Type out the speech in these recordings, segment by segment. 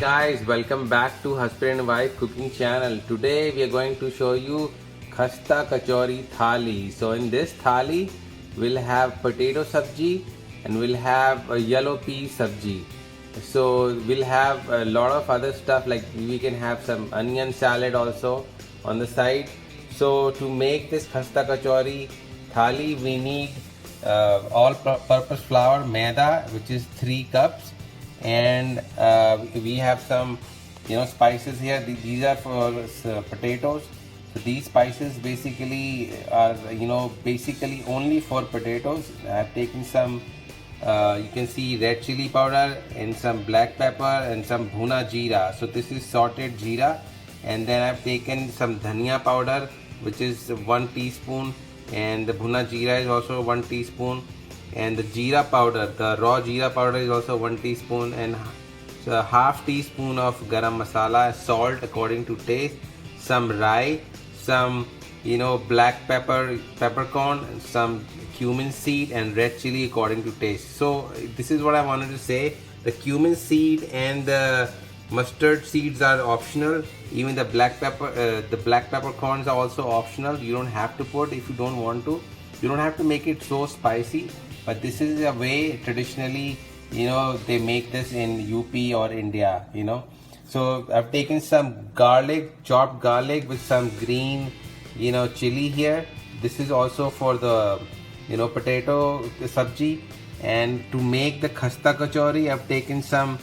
guys, welcome back to Husband and Wife Cooking Channel. Today we are going to show you Khasta Kachori Thali. So in this thali, we'll have potato sabji and we'll have a yellow pea sabji. So we'll have a lot of other stuff, like we can have some onion salad also on the side. So to make this Khasta Kachori Thali, we need all-purpose flour, maida, which is 3 cups. And we have some spices here. These are for potatoes. So these spices basically are basically only for potatoes. I've taken some you can see red chili powder and some black pepper and some bhuna jeera. So this is sorted jeera. And then I've taken some dhania powder, which is 1 teaspoon, and the bhuna jeera is also 1 teaspoon. And the jeera powder, the raw jeera powder, is also 1 teaspoon, and so half teaspoon of garam masala, salt according to taste, some rye, some black peppercorn, some cumin seed, and red chili according to taste. So this is what I wanted to say. The cumin seed and the mustard seeds are optional. Even the black peppercorns are also optional. You don't have to put if you don't want to. You don't have to make it so spicy. But this is a way traditionally, they make this in UP or India, So I've taken some garlic, chopped garlic, with some green, chili here. This is also for the, potato sabji. And to make the khasta kachori, I've taken some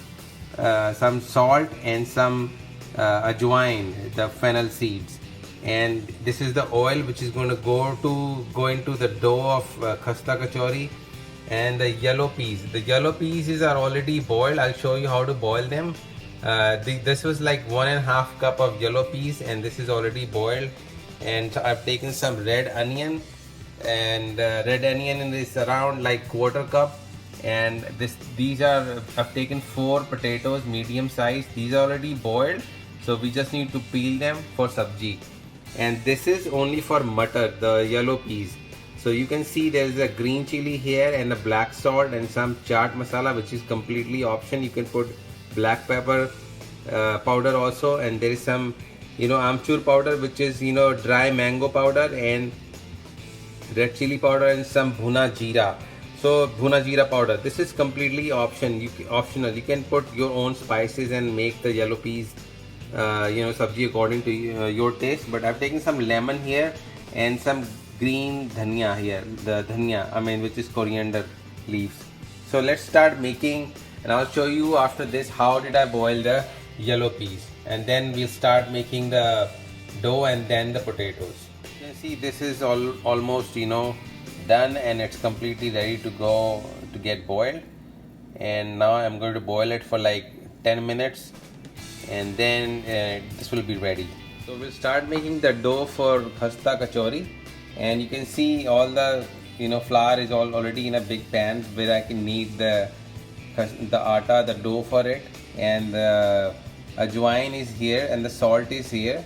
salt and some ajwain, the fennel seeds. And this is the oil which is going to go into the dough of khasta kachori. And the yellow peas. The yellow peas are already boiled. I'll show you how to boil them. This was like 1.5 cup of yellow peas, and this is already boiled. And I've taken some red onion, and red onion is around like 1/4 cup. And I've taken 4 potatoes, medium size. These are already boiled, so we just need to peel them for sabji. And this is only for matar, the yellow peas. So you can see there is a green chili here and a black salt and some chaat masala, which is completely option. You can put black pepper powder also, and there is some amchur powder, which is dry mango powder, and red chili powder, and some bhuna jeera. So bhuna jeera powder, this is completely optional. You can put your own spices and make the yellow peas sabji according to your taste. But I've taken some lemon here and some green dhania here, the dhania, which is coriander leaves. So let's start making, and I'll show you after this how did I boil the yellow peas, and then we'll start making the dough and then the potatoes. You can see this is almost done, and it's completely ready to go to get boiled. And now I'm going to boil it for like 10 minutes, and then this will be ready. So we'll start making the dough for khasta kachori. And you can see all the flour is already in a big pan where I can knead the atta, the dough for it. And the ajwain is here, and the salt is here,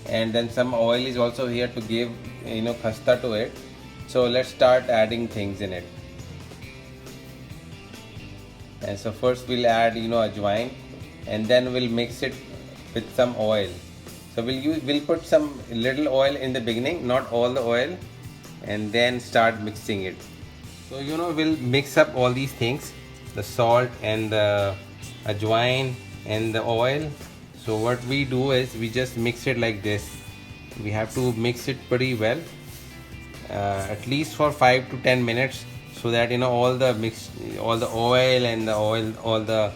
and then some oil is also here to give khasta to it. So let's start adding things in it. And so first we'll add ajwain, and then we'll mix it with some oil. So we'll put some little oil in the beginning, not all the oil, and then start mixing it. So we'll mix up all these things, the salt and the ajwain and the oil. So what we do is we just mix it like this. We have to mix it pretty well, at least for 5 to 10 minutes, so that all the oil and all the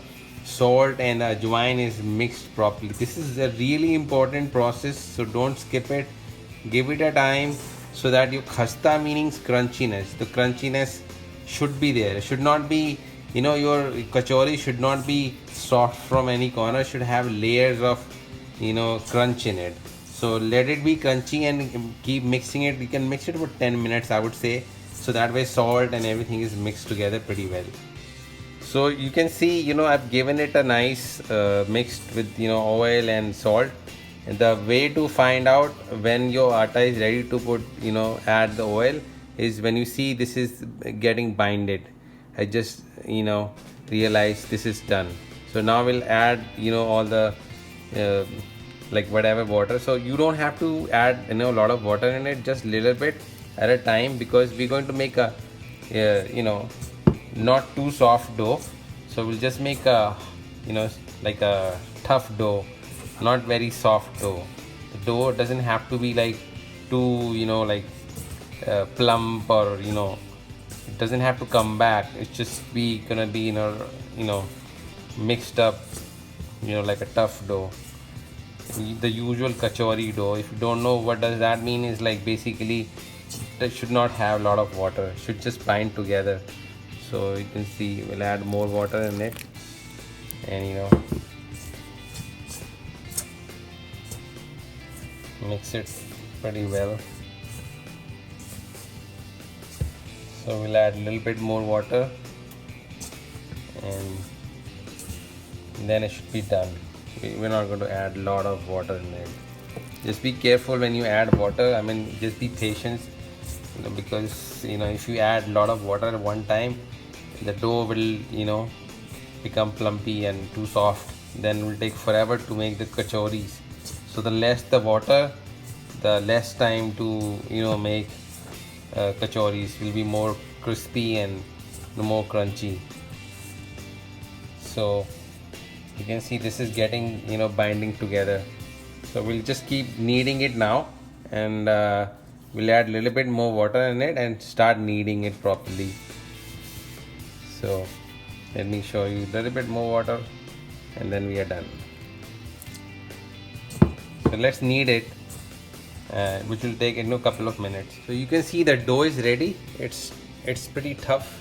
salt and ajwain is mixed properly. This is a really important process, so don't skip it. Give it a time so that your khasta, meaning crunchiness, the crunchiness should be there. It should not be, your kachori should not be soft from any corner. It should have layers of crunch in it. So let it be crunchy and keep mixing it. You can mix it for 10 minutes, I would say, so that way salt and everything is mixed together pretty well. So you can see, I've given it a nice mixed with, oil and salt. And the way to find out when your atta is ready to put, add the oil, is when you see this is getting binded. I just, realized this is done. So now we'll add, all the uh, like whatever water. So you don't have to add, a lot of water in it, just little bit at a time, because we're going to make a not too soft dough. So we'll just make a, like a tough dough, not very soft dough. The dough doesn't have to be like too, like plump, or it doesn't have to come back. It's just gonna be mixed up, like a tough dough, the usual kachori dough. If you don't know what does that mean, is like basically it should not have a lot of water, it should just bind together. So you can see we'll add more water in it, and mix it pretty well. So we'll add a little bit more water, and then it should be done. We're not going to add a lot of water in it. Just be careful when you add water. I mean, just be patient, because if you add a lot of water at one time, the dough will become plumpy and too soft. Then it will take forever to make the kachoris. So the less the water, the less time to make kachoris. Will be more crispy and more crunchy. So you can see this is getting binding together. So we'll just keep kneading it now, and we'll add a little bit more water in it and start kneading it properly. So let me show you a little bit more water, and then we are done. So let's knead it, which will take a couple of minutes. So you can see the dough is ready. It's pretty tough,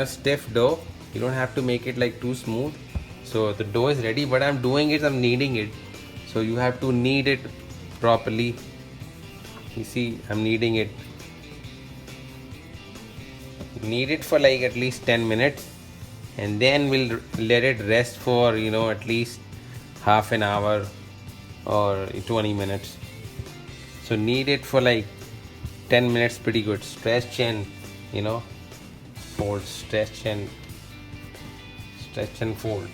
stiff dough. You don't have to make it like too smooth. So the dough is ready, but I'm kneading it. So you have to knead it properly. You see, I'm kneading it. Knead it for like at least 10 minutes, and then we'll let it rest for at least half an hour or 20 minutes. So knead it for like 10 minutes, pretty good. Stretch and fold, stretch and fold.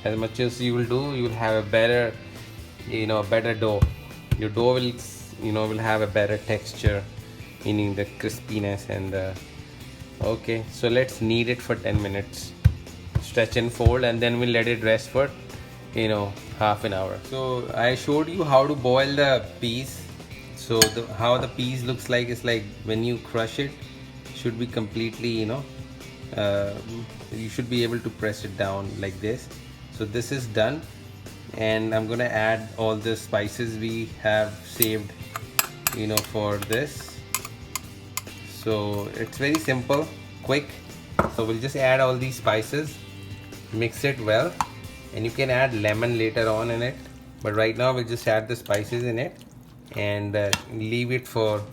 As much as you will do, you will have a better better dough. Your dough will have a better texture, meaning the crispiness and the okay. So let's knead it for 10 minutes, stretch and fold, and then we'll let it rest for half an hour. So I showed you how to boil the peas. So how the peas looks like is like when you crush it, should be completely you should be able to press it down like this. So this is done, and I'm gonna add all the spices we have saved for this. So it's very simple, quick. So we'll just add all these spices, mix it well, and you can add lemon later on in it, but right now we'll just add the spices in it and leave it for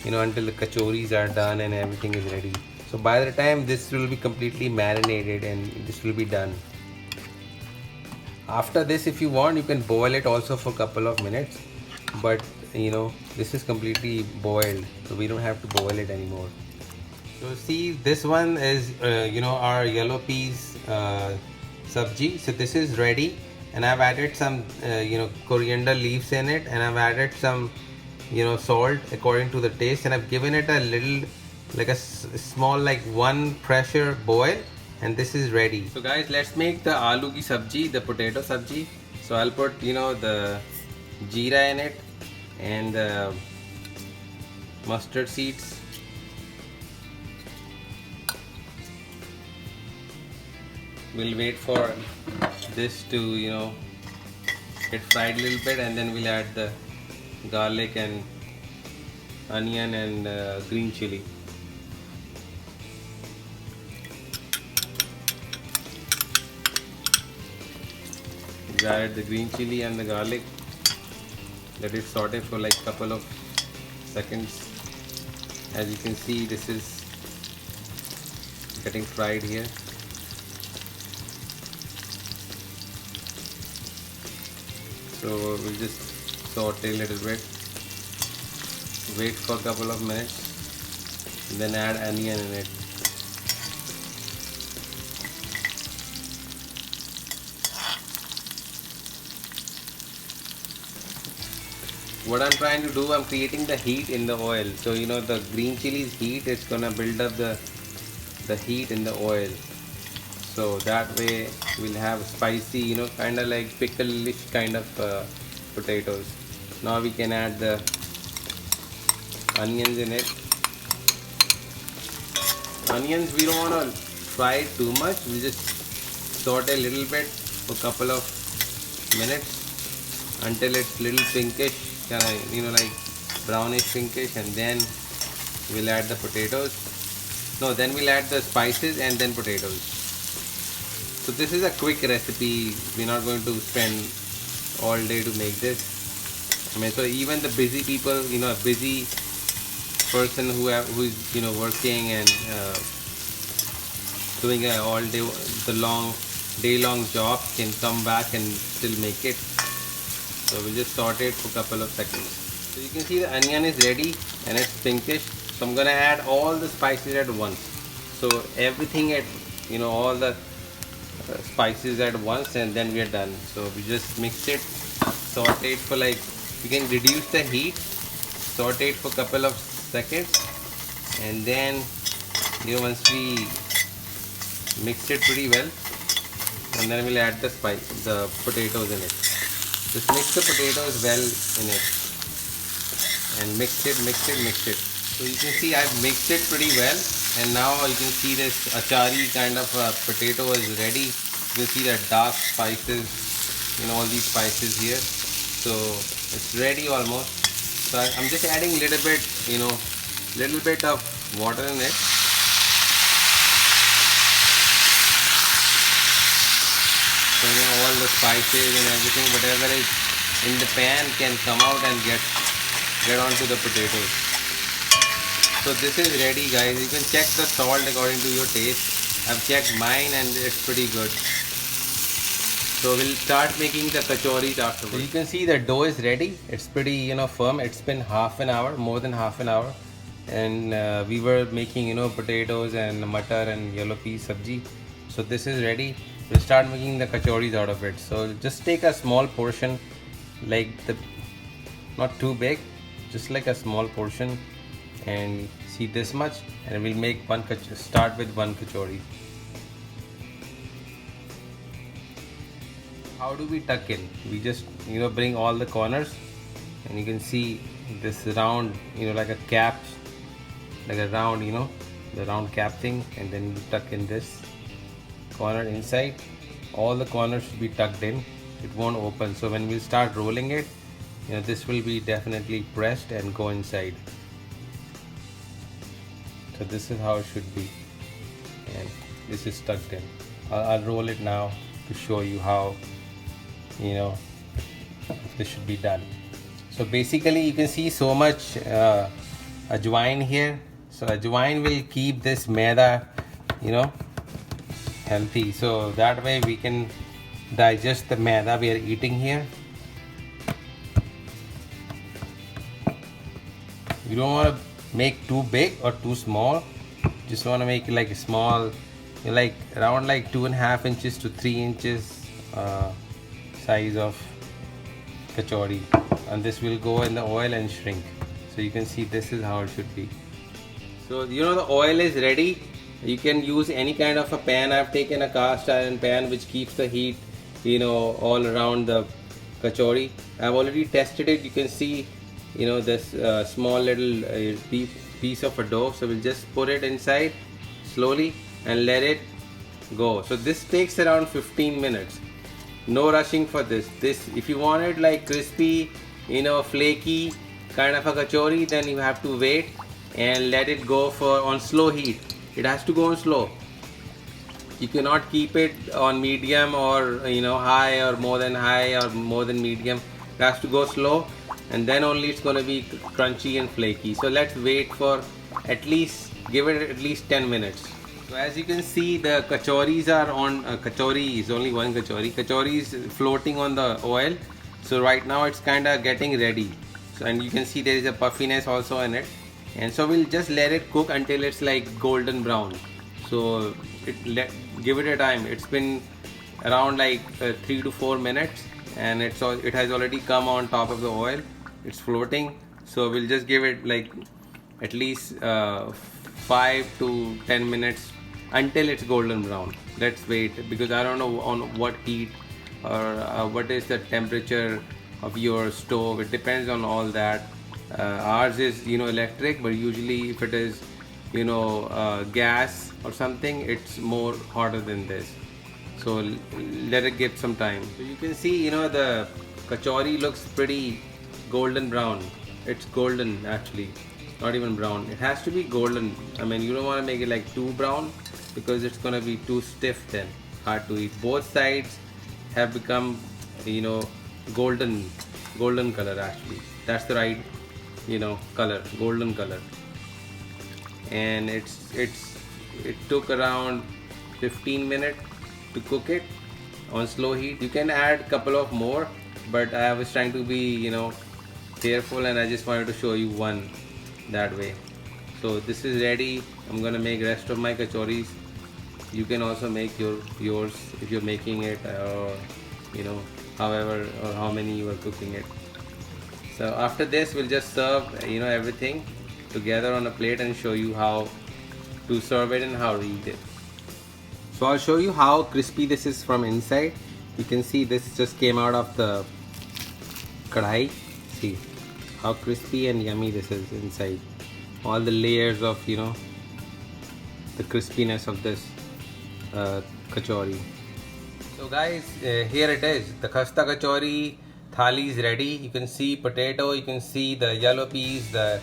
until the kachoris are done and everything is ready. So by the time this will be completely marinated and this will be done. After this, if you want, you can boil it also for a couple of minutes, but this is completely boiled, so we don't have to boil it anymore. So see, this one is our yellow peas sabji. So this is ready, and I've added some coriander leaves in it, and I've added some salt according to the taste, and I've given it a little, like a small, like one pressure boil, and this is ready. So guys, let's make the aloo ki sabji, the potato sabji. So I'll put the jeera in it and the mustard seeds. We'll wait for this to get fried a little bit, and then we'll add the garlic and onion and green chili. We add the green chili and the garlic. Let it saute for like couple of seconds. As you can see, this is getting fried here. So we'll just saute a little bit, wait for a couple of minutes, then add onion in it. what I'm trying to do, I'm creating the heat in the oil. So you know the green chilies heat, it's gonna build up the heat in the oil. So that way we'll have spicy, you know, kind of like pickle-ish kind of potatoes. Now we can add the onions in it. Onions we don't want to fry it too much. We just saute a little bit for a couple of minutes until it's little pinkish, kind of, you know, like brownish pinkish, and then we'll add the potatoes. No, then we'll add the spices and then potatoes. So this is a quick recipe. We're not going to spend all day to make this. I mean, so even the busy people, you know, a busy person who is, you know, working and doing a all day, day long job can come back and still make it. So we'll just saute it for a couple of seconds. So you can see the onion is ready and it's pinkish. So I'm gonna add all the spices at once. So everything at, you know, all the spices at once, and then we are done. So we just mix it, saute it for like, you can reduce the heat, saute it for a couple of seconds, and then, you know, once we mix it pretty well, and then we'll add the potatoes in it. Just mix the potatoes well in it and mix it. So you can see I've mixed it pretty well, and now you can see this achari kind of potato is ready. You can see the dark spices, you know, all these spices here. So it's ready almost. So I'm just adding little bit, you know, little bit of water in it. So you know, all the spices and everything, whatever is in the pan can come out and get onto the potatoes. So this is ready, guys. You can check the salt according to your taste. I've checked mine and it's pretty good. So we'll start making the kachoris afterwards. So you can see the dough is ready. It's pretty, you know, firm. It's been half an hour, more than half an hour. And we were making, you know, potatoes and matar and yellow pea sabji. So this is ready. We'll start making the kachoris out of it. So just take a small portion, like not too big, just like a small portion, and see this much, and we'll make start with one kachori. How do we tuck in? We just, you know, bring all the corners, and you can see this round, you know, like a cap, like a round, you know, the round cap thing, and then you tuck in this corner inside. All the corners should be tucked in. It won't open. So when we start rolling it, you know, this will be definitely pressed and go inside. So this is how it should be, and this is tucked in. I'll roll it now to show you how, you know, this should be done. So basically you can see so much ajwain here. So ajwain will keep this maida, you know, healthy. So that way we can digest the maida we are eating here. You don't want to make too big or too small. Just want to make it like a small, like around like 2.5 inches to 3 inches size of kachori, and this will go in the oil and shrink. So you can see this is how it should be. So you know, the oil is ready. You can use any kind of a pan. I've taken a cast iron pan which keeps the heat, you know, all around the kachori. I've already tested it. You can see, you know, this small little piece of a dough. So we'll just put it inside slowly and let it go. So this takes around 15 minutes. No rushing for this. If you want it like crispy, you know, flaky kind of a kachori, then you have to wait and let it go on slow heat. It has to go on slow. You cannot keep it on medium or, you know, high or more than high or more than medium. It has to go slow, and then only it's going to be crunchy and flaky. So let's wait for give it at least 10 minutes. So as you can see, the kachoris are on, kachori is only one kachori. Kachori is floating on the oil. So right now it's kind of getting ready. So, and you can see there is a puffiness also in it. And so we'll just let it cook until it's like golden brown. So give it a time. It's been around like 3 to 4 minutes, and it has already come on top of the oil. it's floating. So we'll just give it like at least 5 to 10 minutes until it's golden brown. Let's wait, because I don't know on what heat or what is the temperature of your stove. It depends on all that. Ours is electric, but usually if it is gas or something, it's more hotter than this. So let it get some time. So you can see the kachori looks pretty golden brown. It's golden actually, not even brown. It has to be golden. I mean, you don't want to make it like too brown, because it's gonna be too stiff then, hard to eat. Both sides have become golden color actually. That's the right color, golden color. And it took around 15 minutes to cook it on slow heat. You can add couple of more, but I was trying to be careful, and I just wanted to show you one that way. So this is ready. I'm gonna make rest of my kachoris. You can also make yours if you're making it, or however or how many you are cooking it. So after this, we'll just serve everything together on a plate and show you how to serve it and how to eat it. So I'll show you how crispy this is from inside. You can see this just came out of the kadhai. See how crispy and yummy this is inside. All the layers of the crispiness of this kachori. So guys, here it is. The khasta kachori thali is ready. You can see potato, you can see the yellow peas, the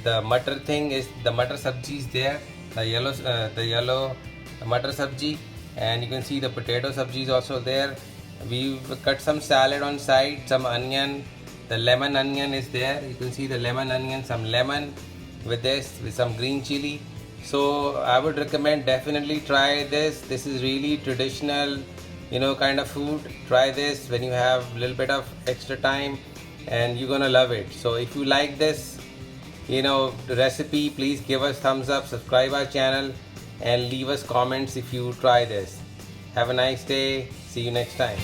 matar thing is, the matar sabji is there, the yellow matar sabji, and you can see the potato sabji is also there. We've cut some salad on side, some onion, the lemon onion is there. You can see the lemon onion, some lemon with this, with some green chili. So I would recommend, definitely try this. This is really traditional kind of food. Try this when you have a little bit of extra time, and you're gonna love it. So if you like this recipe, please give us thumbs up, subscribe our channel, and leave us comments if you try this. Have a nice day. See you next time.